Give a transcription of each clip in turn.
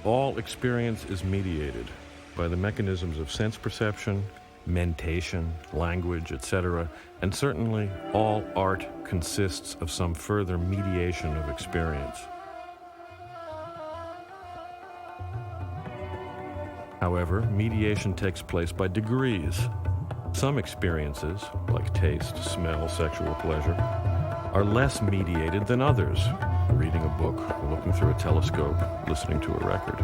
All experience is mediated by the mechanisms of sense perception, mentation, language, etc., and certainly all art consists of some further mediation of experience. However, mediation takes place by degrees. Some experiences, like taste, smell, sexual pleasure, are less mediated than others, reading a book, looking through a telescope, listening to a record.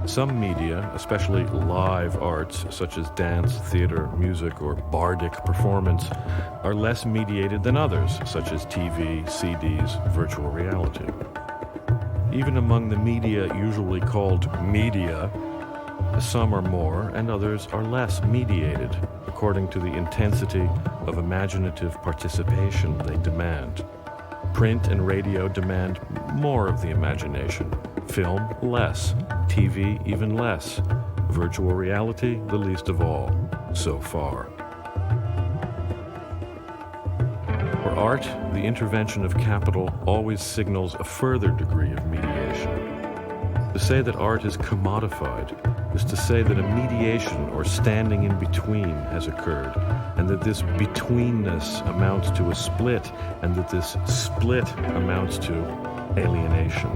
Some media, especially live arts such as dance, theater, music, or bardic performance, are less mediated than others, such as TV, CDs, virtual reality. Even among the media usually called media, some are more and others are less mediated, according to the intensity of imaginative participation they demand. Print and radio demand more of the imagination, film less, TV even less, virtual reality the least of all, so far. For art, the intervention of capital always signals a further degree of mediation. To say that art is commodified is to say that a mediation or standing in between has occurred, and that this betweenness amounts to a split, and that this split amounts to alienation.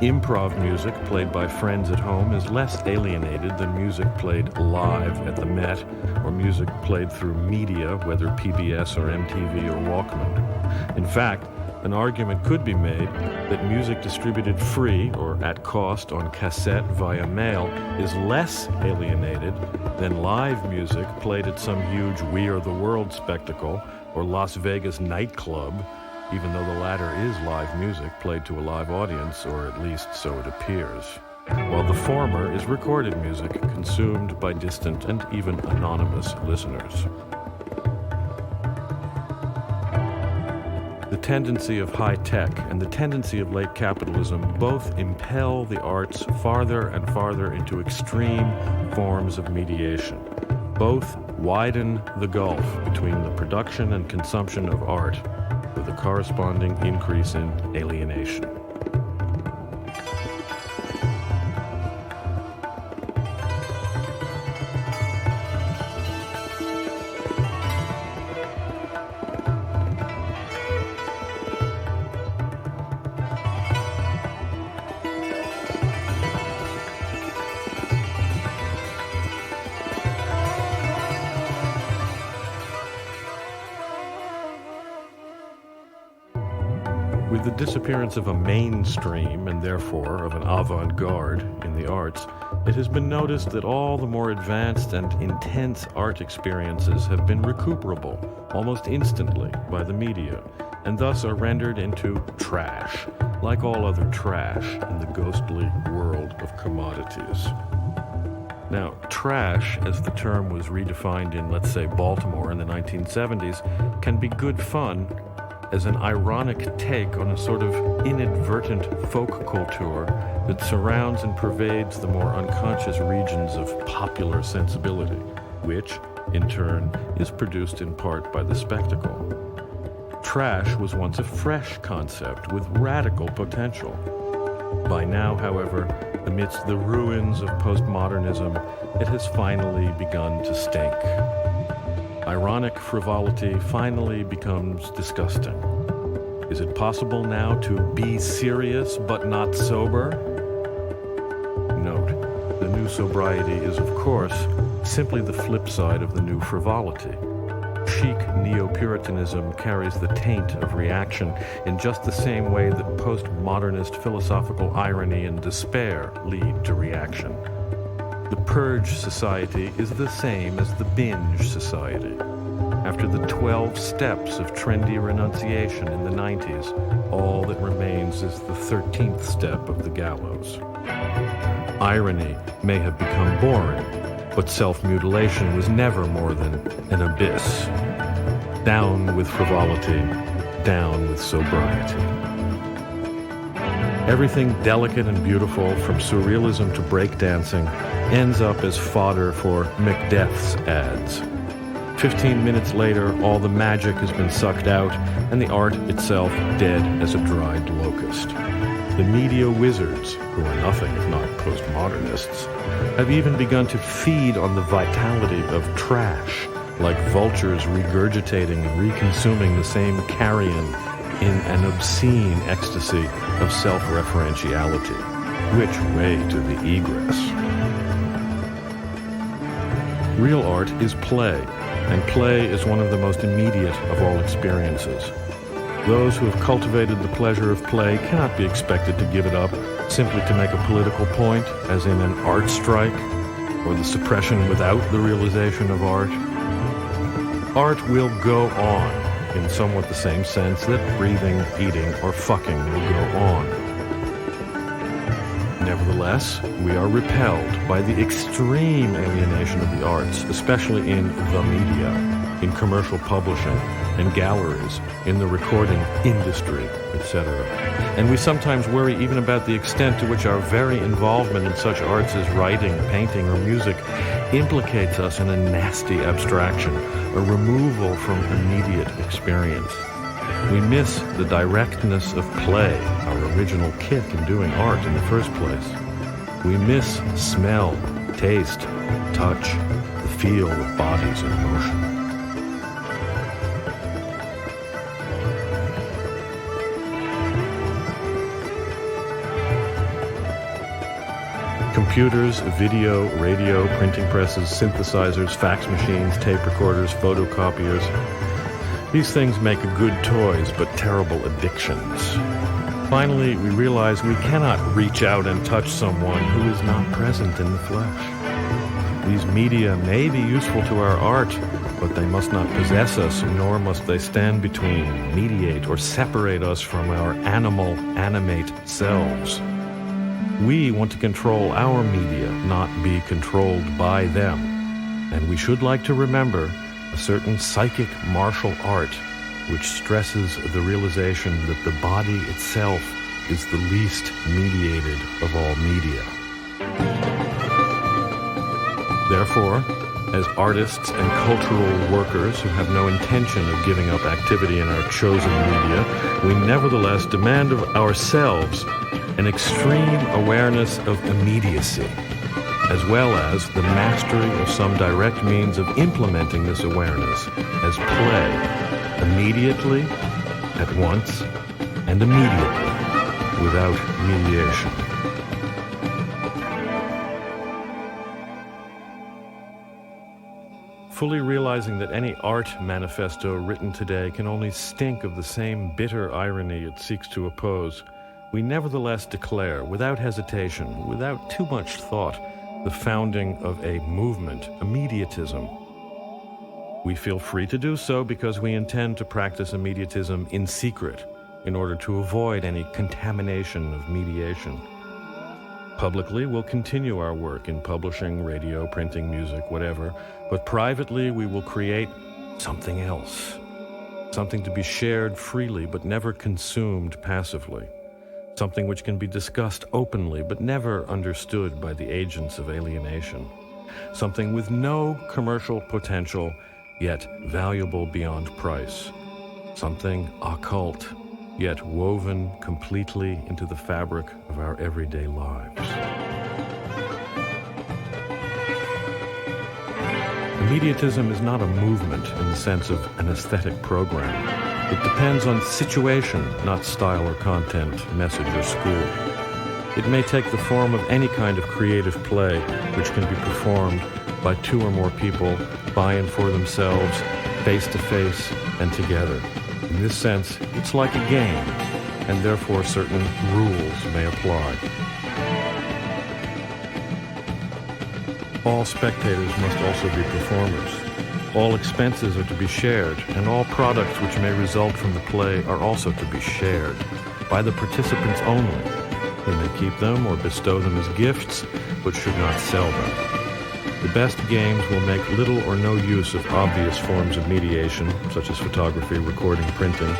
Improv music played by friends at home is less alienated than music played live at the Met, or music played through media, whether PBS or MTV or Walkman. In fact, an argument could be made that music distributed free or at cost on cassette via mail is less alienated than live music played at some huge We Are the World spectacle or Las Vegas nightclub, even though the latter is live music played to a live audience, or at least so it appears, while the former is recorded music consumed by distant and even anonymous listeners. The tendency of high tech and the tendency of late capitalism both impel the arts farther and farther into extreme forms of mediation. Both widen the gulf between the production and consumption of art, with a corresponding increase in alienation. With the disappearance of a mainstream, and therefore of an avant-garde in the arts, it has been noticed that all the more advanced and intense art experiences have been recuperable almost instantly by the media, and thus are rendered into trash, like all other trash in the ghostly world of commodities. Now, trash, as the term was redefined in, let's say, Baltimore in the 1970s, can be good fun as an ironic take on a sort of inadvertent folk culture that surrounds and pervades the more unconscious regions of popular sensibility, which, in turn, is produced in part by the spectacle. Trash was once a fresh concept with radical potential. By now, however, amidst the ruins of postmodernism, it has finally begun to stink. Ironic frivolity finally becomes disgusting. Is it possible now to be serious but not sober? Note, the new sobriety is, of course, simply the flip side of the new frivolity. Chic neo-Puritanism carries the taint of reaction in just the same way that postmodernist philosophical irony and despair lead to reaction. The purge society is the same as the binge society. After the 12 steps of trendy renunciation in the 90s, all that remains is the 13th step of the gallows. Irony may have become boring, but self-mutilation was never more than an abyss. Down with frivolity, down with sobriety. Everything delicate and beautiful, from surrealism to breakdancing, ends up as fodder for Macbeth's ads. 15 minutes later, all the magic has been sucked out, and the art itself dead as a dried locust. The media wizards, who are nothing if not postmodernists, have even begun to feed on the vitality of trash, like vultures regurgitating and reconsuming the same carrion in an obscene ecstasy of self-referentiality. Which way to the egress? Real art is play, and play is one of the most immediate of all experiences. Those who have cultivated the pleasure of play cannot be expected to give it up simply to make a political point, as in an art strike, or the suppression without the realization of art. Art will go on, in somewhat the same sense that breathing, eating, or fucking will go on. Nevertheless, we are repelled by the extreme alienation of the arts, especially in the media, in commercial publishing, in galleries, in the recording industry, etc. And we sometimes worry even about the extent to which our very involvement in such arts as writing, painting, or music implicates us in a nasty abstraction, a removal from immediate experience. We miss the directness of play, our original kick in doing art in the first place. We miss smell, taste, touch, the feel of bodies in motion. Computers, video, radio, printing presses, synthesizers, fax machines, tape recorders, photocopiers. These things make good toys, but terrible addictions. Finally, we realize we cannot reach out and touch someone who is not present in the flesh. These media may be useful to our art, but they must not possess us, nor must they stand between, mediate, or separate us from our animal, animate selves. We want to control our media, not be controlled by them. And we should like to remember a certain psychic martial art which stresses the realization that the body itself is the least mediated of all media. Therefore, as artists and cultural workers who have no intention of giving up activity in our chosen media, we nevertheless demand of ourselves an extreme awareness of immediacy, as well as the mastery of some direct means of implementing this awareness as play, immediately, at once, and immediately, without mediation. Fully realizing that any art manifesto written today can only stink of the same bitter irony it seeks to oppose, we nevertheless declare, without hesitation, without too much thought, the founding of a movement, Immediatism. We feel free to do so because we intend to practice Immediatism in secret in order to avoid any contamination of mediation. Publicly, we'll continue our work in publishing, radio, printing, music, whatever, but privately we will create something else, something to be shared freely but never consumed passively. Something which can be discussed openly but never understood by the agents of alienation. Something with no commercial potential, yet valuable beyond price. Something occult, yet woven completely into the fabric of our everyday lives. Immediatism is not a movement in the sense of an aesthetic program. It depends on situation, not style or content, message or school. It may take the form of any kind of creative play which can be performed by two or more people, by and for themselves, face to face and together. In this sense, it's like a game, and therefore certain rules may apply. All spectators must also be performers. All expenses are to be shared, and all products which may result from the play are also to be shared, by the participants only. They may keep them or bestow them as gifts, but should not sell them. The best games will make little or no use of obvious forms of mediation, such as photography, recording, printing,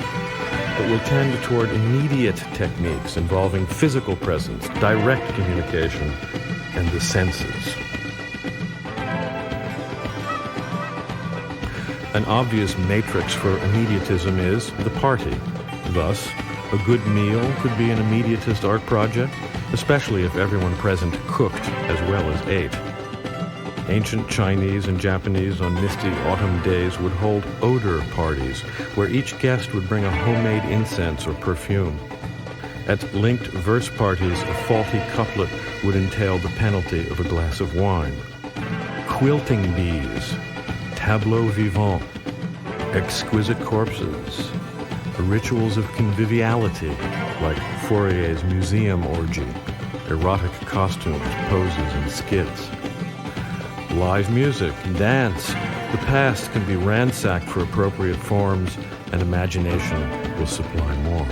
but will tend toward immediate techniques involving physical presence, direct communication, and the senses. An obvious matrix for immediatism is the party. Thus, a good meal could be an immediatist art project, especially if everyone present cooked as well as ate. Ancient Chinese and Japanese on misty autumn days would hold odor parties, where each guest would bring a homemade incense or perfume. At linked verse parties, a faulty couplet would entail the penalty of a glass of wine. Quilting bees, tableaux vivants, exquisite corpses, rituals of conviviality like Fourier's museum orgy, erotic costumes, poses, and skits. Live music, dance. The past can be ransacked for appropriate forms, and imagination will supply more.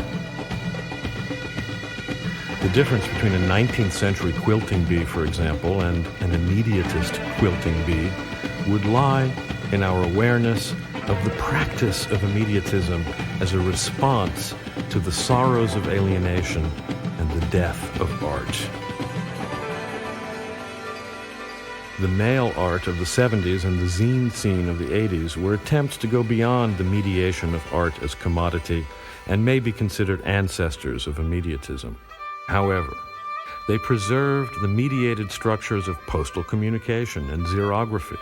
The difference between a 19th century quilting bee, for example, and an immediatist quilting bee would lie in our awareness of the practice of immediatism as a response to the sorrows of alienation and the death of art. The male art of the 70s and the zine scene of the 80s were attempts to go beyond the mediation of art as commodity and may be considered ancestors of immediatism. However, they preserved the mediated structures of postal communication and xerography,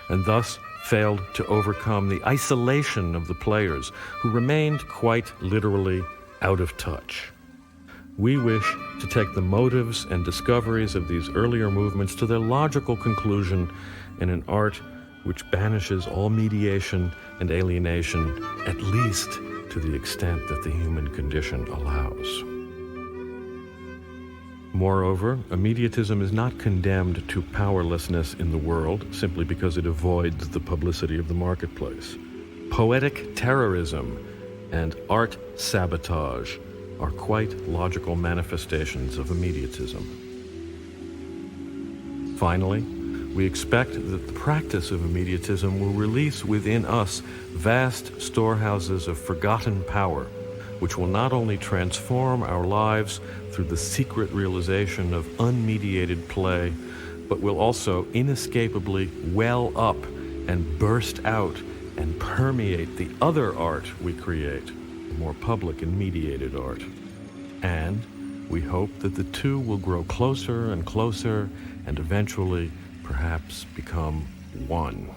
and thus failed to overcome the isolation of the players, who remained quite literally out of touch. We wish to take the motives and discoveries of these earlier movements to their logical conclusion in an art which banishes all mediation and alienation, at least to the extent that the human condition allows. Moreover, immediatism is not condemned to powerlessness in the world simply because it avoids the publicity of the marketplace. Poetic terrorism and art sabotage are quite logical manifestations of immediatism. Finally, we expect that the practice of immediatism will release within us vast storehouses of forgotten power, which will not only transform our lives through the secret realization of unmediated play, but will also inescapably well up and burst out and permeate the other art we create, the more public and mediated art. And we hope that the two will grow closer and closer and eventually perhaps become one.